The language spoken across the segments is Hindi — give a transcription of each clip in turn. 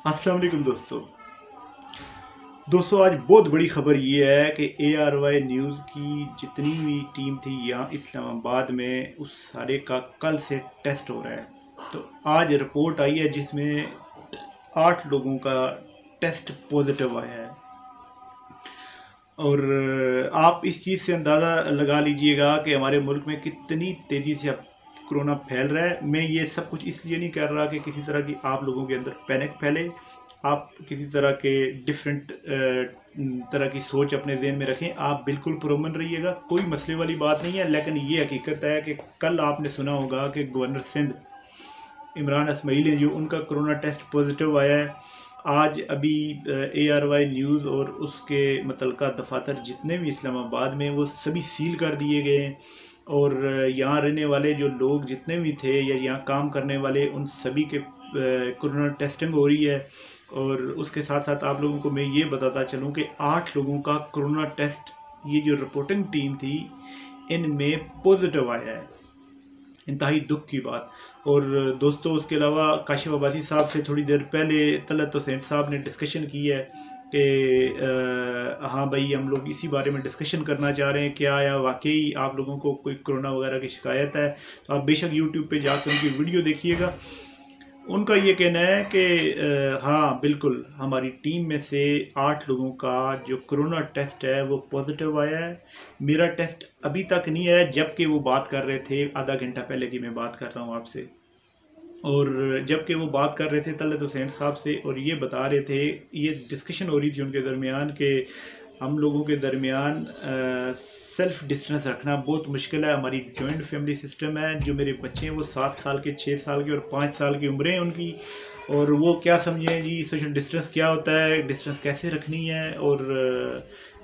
अस्सलाम वालेकुम दोस्तों आज बहुत बड़ी खबर ये है कि ARY न्यूज़ की जितनी भी टीम थी यहाँ इस्लामाबाद में उस सारे का कल से टेस्ट हो रहा है। तो आज रिपोर्ट आई है जिसमें 8 लोगों का टेस्ट पॉजिटिव आया है। और आप इस चीज़ से अंदाज़ा लगा लीजिएगा कि हमारे मुल्क में कितनी तेज़ी से अब कोरोना फैल रहा है। मैं ये सब कुछ इसलिए नहीं कर रहा कि किसी तरह की आप लोगों के अंदर पैनिक फैले, आप किसी तरह के डिफरेंट तरह की सोच अपने ज़हन में रखें। आप बिल्कुल पुरअमन रहिएगा, कोई मसले वाली बात नहीं है। लेकिन ये हकीकत है कि कल आपने सुना होगा कि गवर्नर सिंध इमरान इस्माइल है जो उनका कोरोना टेस्ट पॉजिटिव आया है। आज अभी ARY न्यूज़ और उसके मुतल्लिका दफातर जितने भी इस्लामाबाद में वो सभी सील कर दिए गए हैं। और यहाँ रहने वाले जो लोग जितने भी थे या यहाँ काम करने वाले उन सभी के कोरोना टेस्टिंग हो रही है। और उसके साथ साथ आप लोगों को मैं ये बताता चलूँ कि 8 लोगों का कोरोना टेस्ट ये जो रिपोर्टिंग टीम थी इनमें पॉजिटिव आया है। इंतहाई दुख की बात। और दोस्तों उसके अलावा काशिफ अब्बासी साहब से थोड़ी देर पहले तलत हुसैन साहब ने डिस्कशन की है कि हाँ भाई हम लोग इसी बारे में डिस्कशन करना चाह रहे हैं, क्या आया वाकई आप लोगों को कोई कोरोना वगैरह की शिकायत है। तो आप बेशक यूट्यूब पे जाकर उनकी वीडियो देखिएगा। उनका ये कहना है कि हाँ बिल्कुल हमारी टीम में से 8 लोगों का जो कोरोना टेस्ट है वो पॉजिटिव आया है। मेरा टेस्ट अभी तक नहीं आया, जबकि वो बात कर रहे थे आधा घंटा पहले की मैं बात कर रहा हूँ आपसे। और जबकि वो बात कर रहे थे तलत हुसैन साहब से और ये बता रहे थे, ये डिस्कशन हो रही थी उनके दरमियान कि हम लोगों के दरमियान सेल्फ़ डिस्टेंस रखना बहुत मुश्किल है। हमारी जॉइंट फैमिली सिस्टम है। जो मेरे बच्चे हैं वो 7 साल के, 6 साल के और 5 साल की उम्रें हैं उनकी। और वो क्या समझें जी सोशल डिस्टेंस क्या होता है, डिस्टेंस कैसे रखनी है। और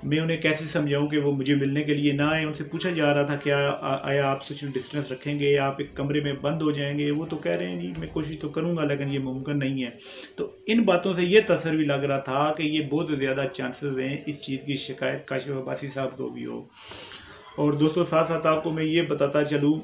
मैं उन्हें कैसे समझाऊं कि वो मुझे मिलने के लिए ना आए। उनसे पूछा जा रहा था क्या आया आप सोशल डिस्टेंस रखेंगे या आप एक कमरे में बंद हो जाएंगे। वो तो कह रहे हैं जी मैं कोशिश तो करूंगा लेकिन ये मुमकिन नहीं है। तो इन बातों से ये तसर भी लग रहा था कि ये बहुत ज़्यादा चांसेस हैं इस चीज़ की शिकायत काशिफ अब्बासी साहब को भी हो। और दोस्तों साथ साथ आपको मैं ये बताता चलूँ